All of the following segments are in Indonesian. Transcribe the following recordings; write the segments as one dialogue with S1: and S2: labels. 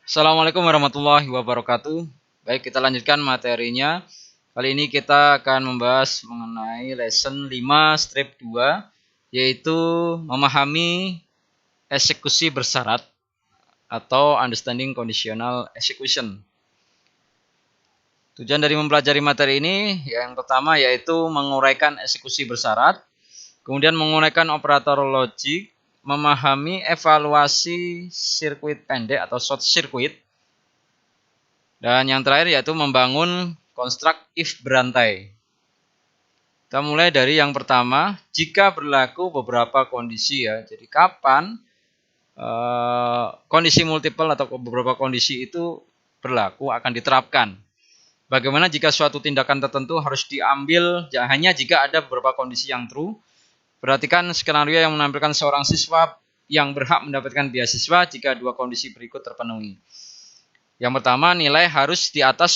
S1: Assalamualaikum warahmatullahi wabarakatuh. Baik, kita lanjutkan materinya. Kali ini kita akan membahas mengenai lesson 5 strip 2, yaitu memahami eksekusi bersyarat atau understanding conditional execution. Tujuan dari mempelajari materi ini yang pertama yaitu menguraikan eksekusi bersyarat, kemudian menguraikan operator logik, memahami evaluasi sirkuit pendek atau short circuit, dan yang terakhir yaitu membangun konstruk if berantai. Kita mulai dari yang pertama, jika berlaku beberapa kondisi ya. Jadi kapan kondisi multiple atau beberapa kondisi itu berlaku akan diterapkan. Bagaimana jika suatu tindakan tertentu harus diambil hanya jika ada beberapa kondisi yang true. Perhatikan skenario yang menampilkan seorang siswa yang berhak mendapatkan beasiswa jika dua kondisi berikut terpenuhi. Yang pertama, nilai harus di atas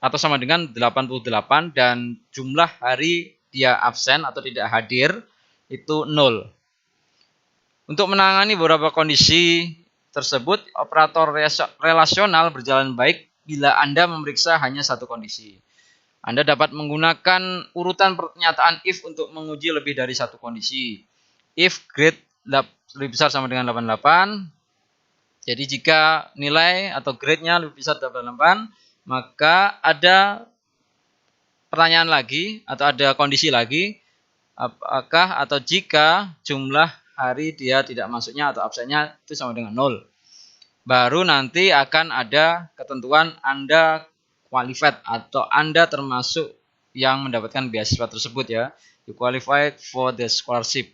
S1: atau sama dengan 88 dan jumlah hari dia absen atau tidak hadir itu 0. Untuk menangani beberapa kondisi tersebut, operator relasional berjalan baik bila Anda memeriksa hanya satu kondisi. Anda dapat menggunakan urutan pernyataan if untuk menguji lebih dari satu kondisi. If grade lebih besar sama dengan 88, jadi jika nilai atau grade-nya lebih besar dari 88, maka ada pertanyaan lagi atau ada kondisi lagi, apakah atau jika jumlah hari dia tidak masuknya atau absennya itu sama dengan 0. Baru nanti akan ada ketentuan Anda qualified atau Anda termasuk yang mendapatkan beasiswa tersebut ya. You qualified for the scholarship.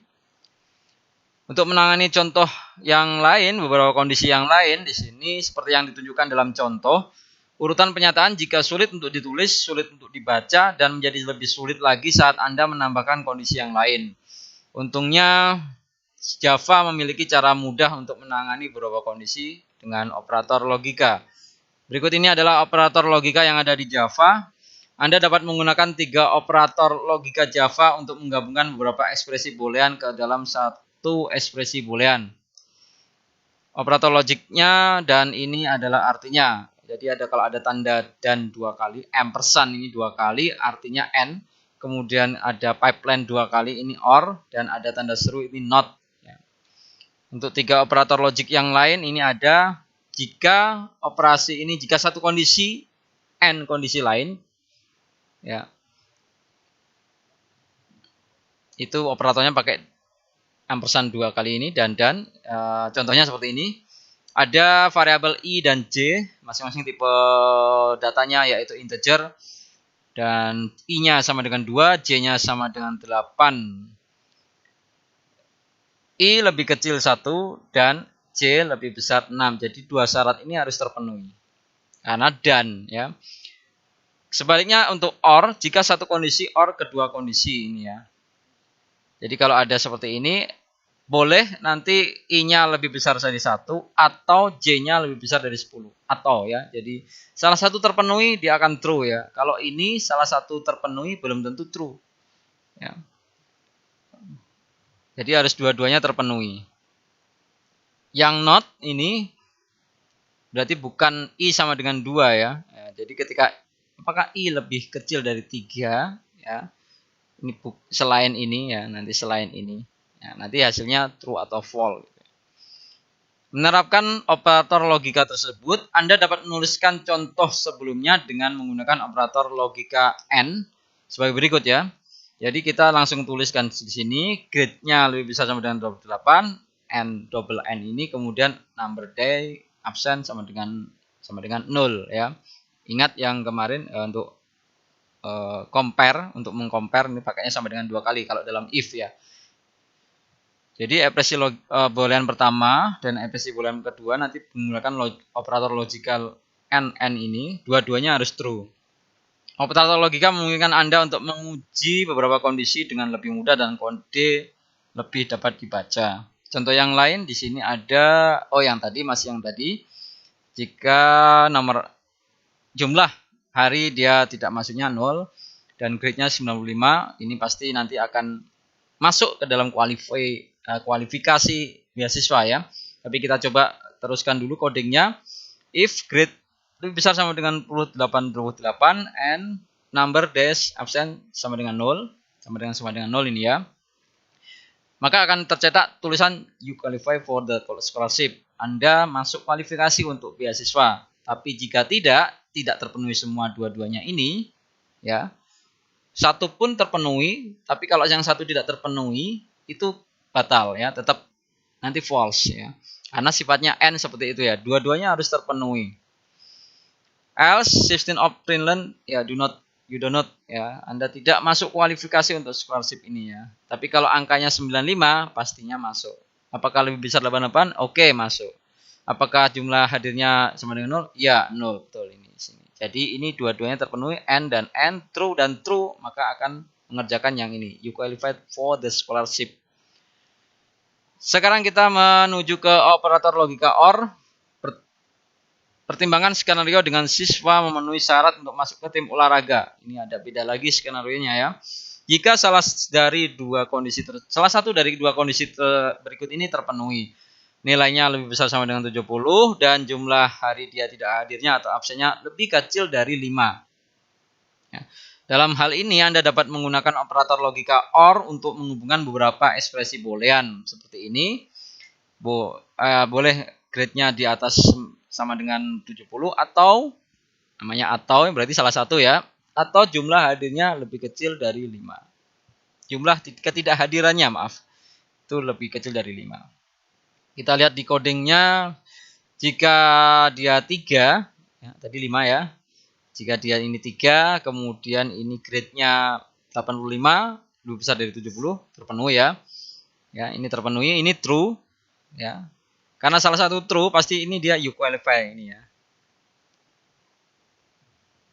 S1: Untuk menangani contoh yang lain, beberapa kondisi yang lain di sini seperti yang ditunjukkan dalam contoh, urutan pernyataan jika sulit untuk ditulis, sulit untuk dibaca, dan menjadi lebih sulit lagi saat Anda menambahkan kondisi yang lain. Untungnya Java memiliki cara mudah untuk menangani beberapa kondisi dengan operator logika. Berikut ini adalah operator logika yang ada di Java. Anda dapat menggunakan 3 operator logika Java untuk menggabungkan beberapa ekspresi boolean ke dalam satu ekspresi boolean. Operator logiknya dan ini adalah artinya. Jadi kalau ada tanda dan 2 kali, ampersand ini 2 kali, artinya and. Kemudian ada pipeline 2 kali, ini or. Dan ada tanda seru, ini not. Untuk 3 operator logik yang lain, ini ada jika operasi ini, jika satu kondisi and kondisi lain, ya, itu operatornya pakai ampersand 2 kali ini dan contohnya seperti ini. Ada variabel i dan j, masing-masing tipe datanya yaitu integer, dan i-nya sama dengan 2, j-nya sama dengan 8. I lebih kecil 1 dan J lebih besar 6. Jadi 2 syarat ini harus terpenuhi. Karena dan ya. Sebaliknya untuk OR, jika satu kondisi OR kedua kondisi ini ya. Jadi kalau ada seperti ini, boleh nanti I-nya lebih besar dari 1 atau J-nya lebih besar dari 10. Atau ya. Jadi salah satu terpenuhi dia akan true ya. Kalau ini salah satu terpenuhi belum tentu true. Ya. Jadi harus dua-duanya terpenuhi. Yang not ini berarti bukan I sama dengan 2 ya. Jadi ketika apakah I lebih kecil dari 3 ya. Ini selain ini ya, nanti selain ini. Ya, nanti hasilnya true atau false. Menerapkan operator logika tersebut, Anda dapat menuliskan contoh sebelumnya dengan menggunakan operator logika AND sebagai berikut ya. Jadi kita langsung tuliskan di sini, grade-nya lebih besar sama dengan 28, and double n ini kemudian number day absen sama dengan 0 ya. Ingat yang kemarin untuk compare, untuk mengcompare ini pakainya sama dengan 2 kali kalau dalam if ya. Jadi ekspresi boolean pertama dan ekspresi boolean kedua nanti menggunakan operator logical n ini, dua-duanya harus true. Operator logika memungkinkan Anda untuk menguji beberapa kondisi dengan lebih mudah dan kode lebih dapat dibaca. Contoh yang lain di sini ada, masih yang tadi. Jika nomor jumlah hari dia tidak masuknya 0 dan grade-nya 95, ini pasti nanti akan masuk ke dalam kualifikasi beasiswa ya. Tapi kita coba teruskan dulu codingnya. If grade lebih besar sama dengan 28 and number dash absen sama dengan 0, sama dengan 0 ini ya. Maka akan tercetak tulisan you qualify for the scholarship. Anda masuk kualifikasi untuk beasiswa. Tapi jika tidak terpenuhi semua dua-duanya ini, ya, satu pun terpenuhi, tapi kalau yang satu tidak terpenuhi, itu batal ya, tetap nanti false ya. Karena sifatnya N seperti itu ya, dua-duanya harus terpenuhi. Else, 16 of Finland, ya, you do not ya, Anda tidak masuk kualifikasi untuk scholarship ini ya. Tapi kalau angkanya 95, pastinya masuk. Apakah lebih besar 88? Oke, masuk. Apakah jumlah hadirnya sama dengan 0? Ya, 0, betul ini sini. Jadi ini dua-duanya terpenuhi, N dan N, true dan true, maka akan mengerjakan yang ini. You qualified for the scholarship. Sekarang kita menuju ke operator logika OR. Pertimbangan skenario dengan siswa memenuhi syarat untuk masuk ke tim olahraga. Ini ada beda lagi skenarionya ya. Jika salah satu dari dua kondisi berikut ini terpenuhi. Nilainya lebih besar sama dengan 70 dan jumlah hari dia tidak hadirnya atau absennya lebih kecil dari 5. Ya. Dalam hal ini Anda dapat menggunakan operator logika OR untuk menghubungkan beberapa ekspresi boolean seperti ini. Boleh grade-nya di atas sama dengan 70 atau namanya atau berarti salah satu ya, atau jumlah hadirnya lebih kecil dari 5. Jumlah ketidakhadirannya itu lebih kecil dari 5. Kita lihat di codingnya, jika dia 3, ya, tadi 5 ya. Jika dia ini 3, kemudian ini grade-nya 85, lebih besar dari 70, terpenuhi ya. Ya, ini terpenuhi, ini true ya. Karena salah satu true, pasti ini dia you qualify ini ya.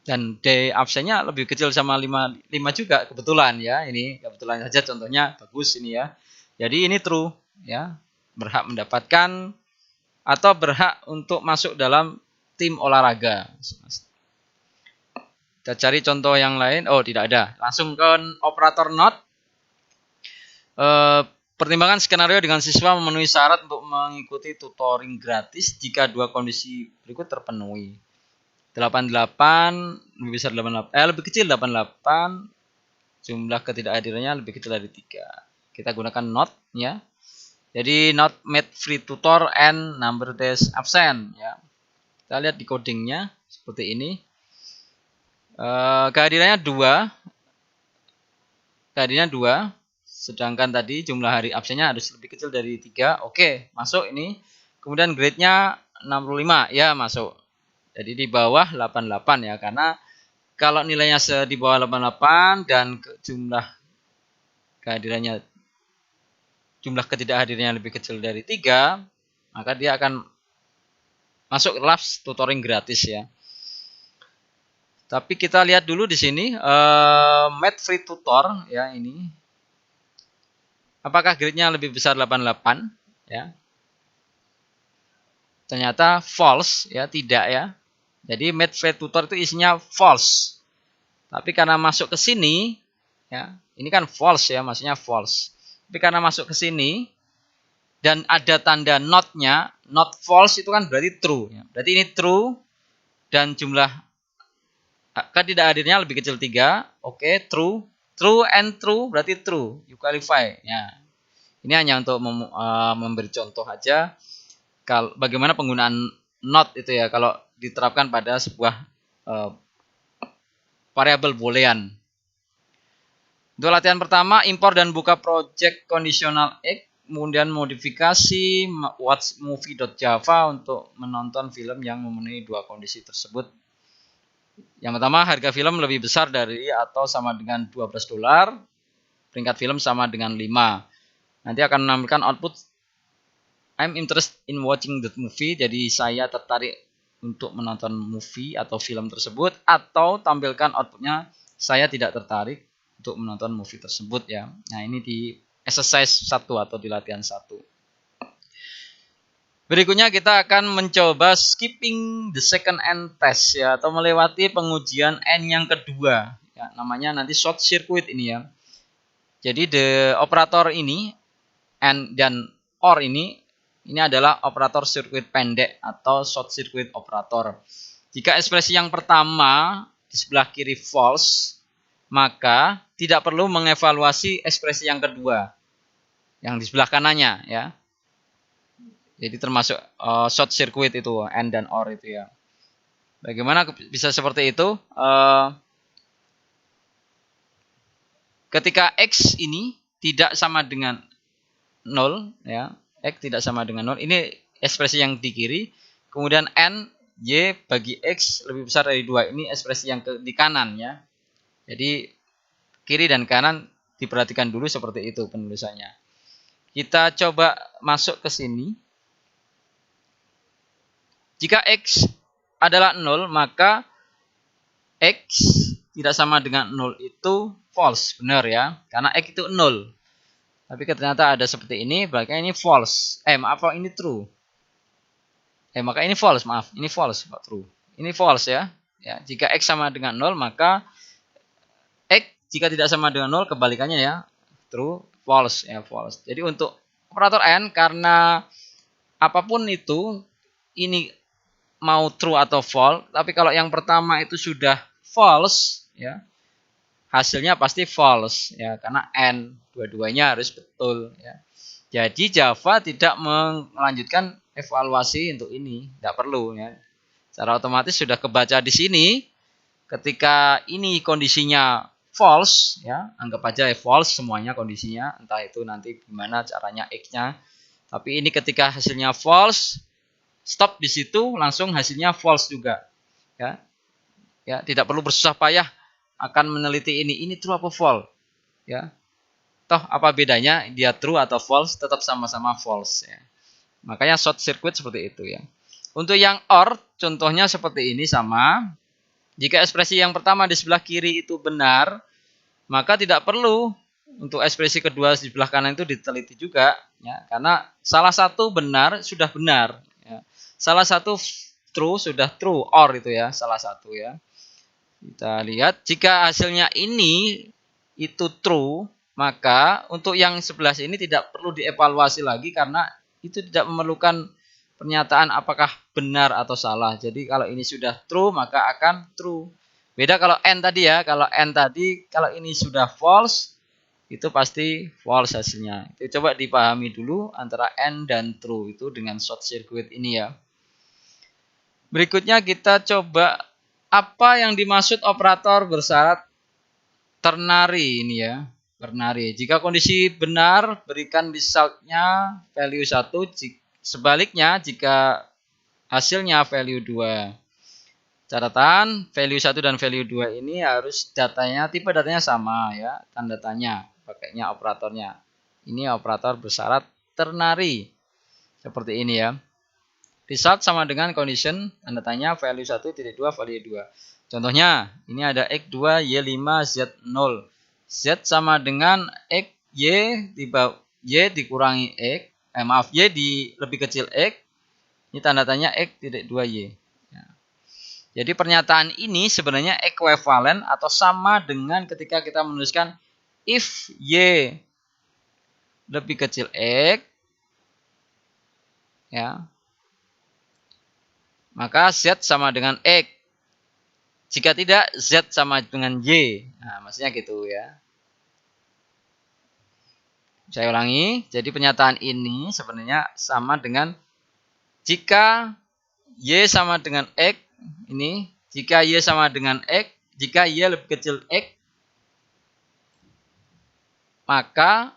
S1: Dan day absennya lebih kecil sama 5 juga kebetulan ya. Ini kebetulan saja contohnya bagus ini ya. Jadi ini true ya. Berhak mendapatkan atau berhak untuk masuk dalam tim olahraga. Kita cari contoh yang lain. Oh, tidak ada. Langsung ke operator not. Pertimbangan skenario dengan siswa memenuhi syarat untuk mengikuti tutoring gratis jika dua kondisi berikut terpenuhi. 88 lebih besar 88, lebih kecil 88, jumlah ketidakhadirannya lebih kecil dari 3. Kita gunakan not ya. Jadi not made free tutor and number dash absent ya. Kita lihat di codingnya seperti ini. Kehadirannya 2. Sedangkan tadi jumlah hari absennya harus lebih kecil dari 3. Oke, masuk ini. Kemudian grade-nya 65 ya, masuk. Jadi di bawah 88 ya, karena kalau nilainya di bawah 88 dan jumlah ketidakhadirnya lebih kecil dari 3, maka dia akan masuk kelas tutoring gratis ya. Tapi kita lihat dulu di sini made free tutor ya ini. Apakah grade-nya lebih besar 88 ya? Ternyata false ya, tidak ya. Jadi made free tutor itu isinya false. Tapi karena masuk ke sini ya, ini kan false ya, maksudnya false. Tapi karena masuk ke sini dan ada tanda not-nya, not false itu kan berarti true ya. Berarti ini true dan jumlah ketidakhadirnya lebih kecil 3. Oke, true. True and true berarti true. You qualify ya. Ini hanya untuk memberi contoh aja bagaimana penggunaan not itu ya kalau diterapkan pada sebuah variabel boolean. Untuk latihan pertama, impor dan buka project conditional X, kemudian modifikasi watchmovie.java untuk menonton film yang memenuhi dua kondisi tersebut. Yang pertama, harga film lebih besar dari atau sama dengan $12, peringkat film sama dengan 5. Nanti akan menampilkan output I'm interested in watching the movie, jadi saya tertarik untuk menonton movie atau film tersebut, atau tampilkan outputnya saya tidak tertarik untuk menonton movie tersebut ya. Nah, ini di exercise 1 atau di latihan 1. Berikutnya kita akan mencoba skipping the second N test ya, atau melewati pengujian N yang kedua. Ya, namanya nanti short circuit ini ya. Jadi the operator ini N dan OR ini Ini adalah operator sirkuit pendek atau short circuit operator. Jika ekspresi yang pertama di sebelah kiri false, maka tidak perlu mengevaluasi ekspresi yang kedua yang di sebelah kanannya ya. Jadi termasuk short circuit itu, and dan or itu ya. Bagaimana bisa seperti itu? Ketika X ini tidak sama dengan 0 ya, X tidak sama dengan 0, ini ekspresi yang di kiri, kemudian N Y bagi X lebih besar dari 2, ini ekspresi yang di kanan ya. Jadi kiri dan kanan diperhatikan dulu seperti itu penulisannya. Kita coba masuk ke sini. Jika X adalah 0, maka X tidak sama dengan 0 itu false, benar ya. Karena X itu 0. Tapi ternyata ada seperti ini, berarti ini false. Maaf, ini true. Maka ini false, maaf. Ini false, Pak, true. Ini false ya. Ya, jika X sama dengan 0, maka X jika tidak sama dengan 0, kebalikannya ya. True, false ya, false. Jadi untuk operator N, karena apapun itu, ini mau true atau false, tapi kalau yang pertama itu sudah false ya, hasilnya pasti false ya, karena N dua-duanya harus betul ya. Jadi Java tidak melanjutkan evaluasi untuk ini, tidak perlu ya. Secara otomatis sudah kebaca di sini. Ketika ini kondisinya false ya, anggap aja false semuanya kondisinya, entah itu nanti gimana caranya X-nya. Tapi ini ketika hasilnya false, stop di situ, langsung hasilnya false juga ya. Ya, tidak perlu bersusah payah akan meneliti ini true apa false ya. Toh apa bedanya dia true atau false, tetap sama-sama false ya. Makanya short circuit seperti itu ya. Untuk yang OR contohnya seperti ini sama. Jika ekspresi yang pertama di sebelah kiri itu benar, maka tidak perlu untuk ekspresi kedua di sebelah kanan itu diteliti juga ya, karena salah satu benar sudah benar ya. Salah satu true sudah true, OR itu ya, salah satu ya. Kita lihat jika hasilnya ini itu true, maka untuk yang sebelah sini tidak perlu dievaluasi lagi karena itu tidak memerlukan pernyataan apakah benar atau salah. Jadi kalau ini sudah true maka akan true. Beda kalau N tadi ya, kalau N tadi kalau ini sudah false itu pasti false hasilnya. Itu coba dipahami dulu antara N dan true itu dengan short circuit ini ya. Berikutnya kita coba apa yang dimaksud operator bersyarat ternary ini ya. Ternary. Jika kondisi benar, berikan resultnya value 1. Sebaliknya, jika hasilnya value 2. Catatan, value 1 dan value 2 ini harus datanya, tipe datanya sama ya. Tanda tanya, pakainya operatornya. Ini operator bersyarat ternary. Seperti ini ya. Result sama dengan condition, tanda tanya, value 1, titik 2, value 2. Contohnya, ini ada X2, Y5, Z0. Z sama dengan X, Y dikurangi X. Y lebih kecil X. Ini tanda tanya X, titik 2Y. Ya. Jadi pernyataan ini sebenarnya equivalent atau sama dengan ketika kita menuliskan if Y lebih kecil X. Ya. Maka Z sama dengan X. Jika tidak, Z sama dengan Y. Nah, maksudnya gitu ya. Saya ulangi. Jadi pernyataan ini sebenarnya sama dengan jika Y sama dengan X. Ini. Jika Y sama dengan X. Jika Y lebih kecil X. Maka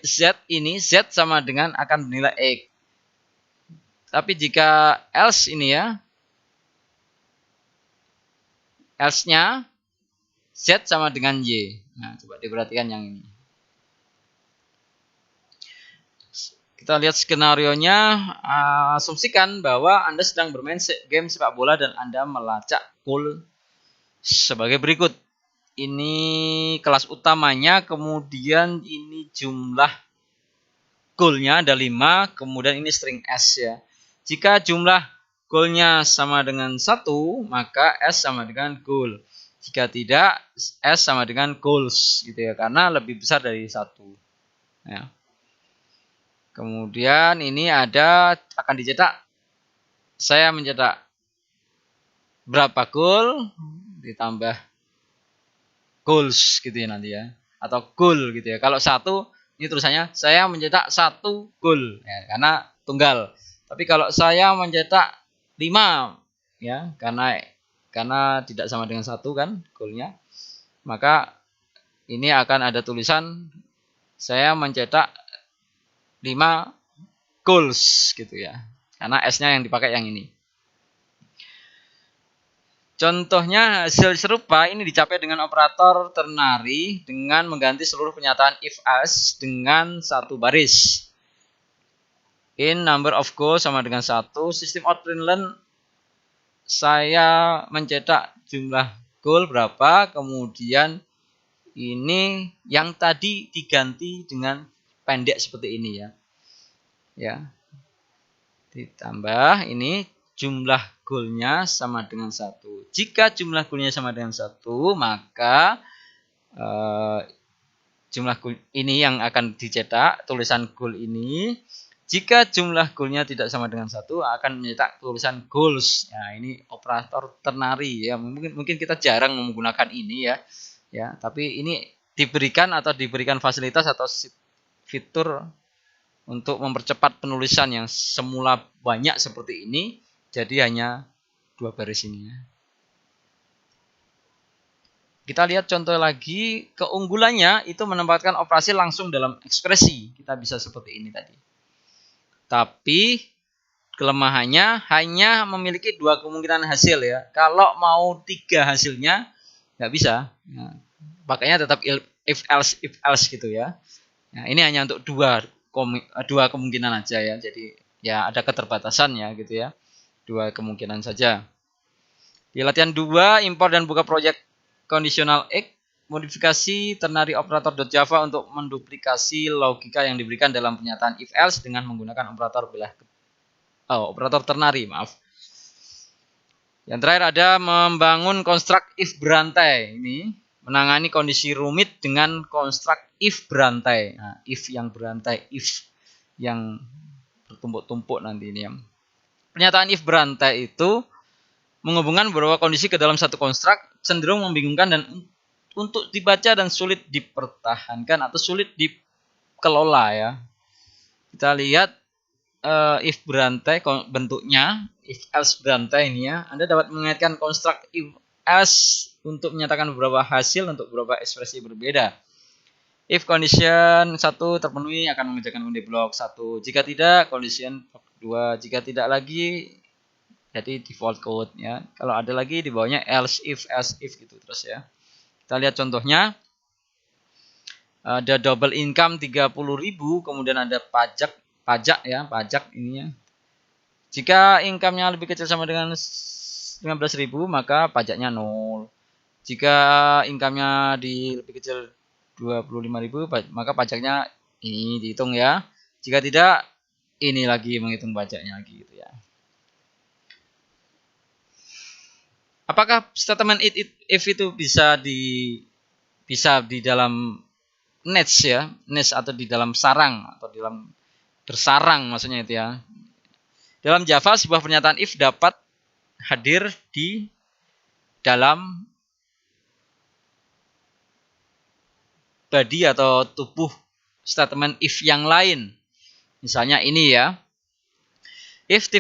S1: Z ini, Z sama dengan akan bernilai X. Tapi jika else ini ya, else-nya Z sama dengan Y. Nah, coba diperhatikan yang ini. Kita lihat skenario-nya. Asumsikan bahwa Anda sedang bermain game sepak bola dan Anda melacak gol sebagai berikut. Ini kelas utamanya, kemudian ini jumlah golnya ada 5, kemudian ini string S ya. Jika jumlah golnya sama dengan 1, maka S sama dengan goal. Jika tidak, S sama dengan goals gitu ya, karena lebih besar dari 1. Ya. Kemudian ini ada akan dicetak. Saya mencetak berapa goal ditambah goals gitu ya nanti ya. Atau goal gitu ya. Kalau satu ini tulisannya saya mencetak 1 gol ya, karena tunggal. Tapi kalau saya mencetak 5 ya, karena tidak sama dengan 1 kan golnya, maka ini akan ada tulisan saya mencetak 5 goals gitu ya. Karena S-nya yang dipakai yang ini. Contohnya hasil serupa ini dicapai dengan operator ternary dengan mengganti seluruh pernyataan if else dengan satu baris. In number of goals sama dengan 1. Sistem outprint saya mencetak jumlah gol berapa. Kemudian ini yang tadi diganti dengan pendek seperti ini ya. Ya. Ditambah ini jumlah golnya sama dengan 1. Jika jumlah golnya sama dengan 1, maka jumlah gol ini yang akan dicetak, tulisan gol ini. Jika jumlah golnya tidak sama dengan 1, akan mencetak tulisan goals. Nah, ini operator ternary ya. Mungkin kita jarang menggunakan ini ya. Ya, tapi ini diberikan fasilitas atau fitur untuk mempercepat penulisan yang semula banyak seperti ini jadi hanya 2 baris ini ya. Kita lihat contoh lagi, keunggulannya itu menempatkan operasi langsung dalam ekspresi. Kita bisa seperti ini tadi. Tapi kelemahannya hanya memiliki 2 kemungkinan hasil ya. Kalau mau 3 hasilnya nggak bisa. Nah, pakainya tetap if else gitu ya. Nah, ini hanya untuk 2 kemungkinan aja ya. Jadi ya ada keterbatasan ya gitu ya. 2 kemungkinan saja. Di latihan 2, impor dan buka project conditional egg, modifikasi ternary operator.java untuk menduplikasi logika yang diberikan dalam pernyataan if else dengan menggunakan operator ternary, maaf. Yang terakhir ada membangun konstruk if berantai. Ini menangani kondisi rumit dengan konstruk if berantai. Nah, if yang berantai, if yang bertumpuk-tumpuk nanti ini ya. Pernyataan if berantai itu menghubungkan beberapa kondisi ke dalam satu konstruk, cenderung membingungkan dan untuk dibaca dan sulit dipertahankan atau sulit dikelola ya. Kita lihat if berantai bentuknya, if else berantai ini ya. Anda dapat mengaitkan konstruk if else untuk menyatakan beberapa hasil untuk beberapa ekspresi berbeda. If condition 1 terpenuhi akan mengerjakan undi blok 1. Jika tidak, condition 2. Jika tidak lagi, jadi default code ya. Kalau ada lagi di bawahnya else if gitu terus ya. Kita lihat contohnya. Ada double income 30.000, kemudian ada pajak ini ya. Jika income-nya lebih kecil sama dengan 15.000, maka pajaknya 0. Jika income-nya lebih kecil 25.000, maka pajaknya ini dihitung ya. Jika tidak, ini lagi menghitung pajaknya lagi gitu ya. Apakah statement if itu bisa di dalam nest ya, nest atau di dalam sarang atau di dalam bersarang maksudnya itu ya. Dalam Java sebuah pernyataan if dapat hadir di dalam body atau tubuh statement if yang lain. Misalnya ini ya. If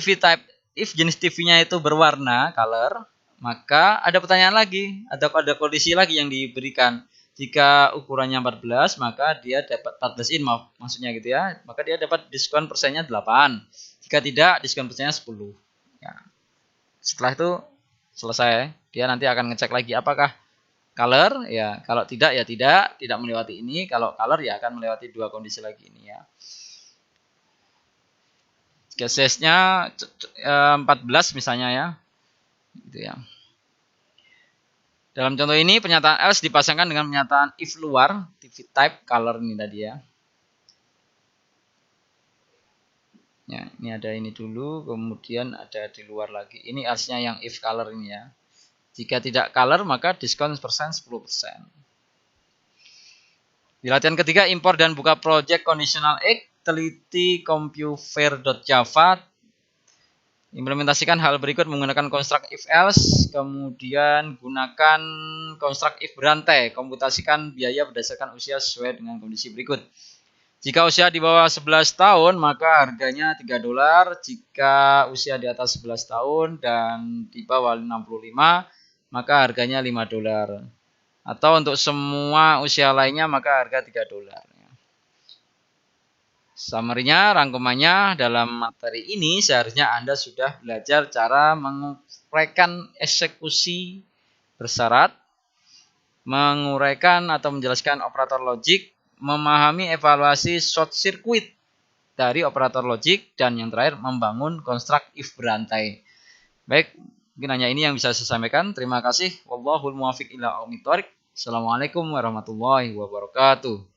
S1: jenis TV-nya itu berwarna, color, maka ada pertanyaan lagi, ada kondisi lagi yang diberikan. Jika ukurannya 14, maka dia dapat 14 maksudnya gitu ya. Maka dia dapat diskon persennya 8. Jika tidak, diskon persennya 10. Ya. Setelah itu selesai, dia nanti akan ngecek lagi apakah color ya. Kalau tidak ya tidak melewati ini. Kalau color ya akan melewati 2 kondisi lagi ini ya. Casesnya 14 misalnya ya. Gitu ya. Dalam contoh ini pernyataan else dipasangkan dengan pernyataan if luar, TV type color ini tadi ya. Ya, ini ada ini dulu, kemudian ada di luar lagi. Ini else-nya yang if color ini ya. Jika tidak color maka diskon persen 10%. Di latihan ketiga impor dan buka project conditional egg, teliti computer.java. Implementasikan hal berikut menggunakan construct if else, kemudian gunakan construct if berantai, komputasikan biaya berdasarkan usia sesuai dengan kondisi berikut. Jika usia di bawah 11 tahun maka harganya $3, jika usia di atas 11 tahun dan di bawah 65 maka harganya $5. Atau untuk semua usia lainnya maka harga $3. Summary-nya, rangkumannya, dalam materi ini seharusnya Anda sudah belajar cara menguraikan eksekusi bersyarat, menguraikan atau menjelaskan operator logik, memahami evaluasi short circuit dari operator logik, dan yang terakhir membangun construct if berantai. Baik, mungkin hanya ini yang bisa saya sampaikan. Terima kasih. Wallahul muwaffiq ila aqwamit thoriq. Assalamualaikum warahmatullahi wabarakatuh.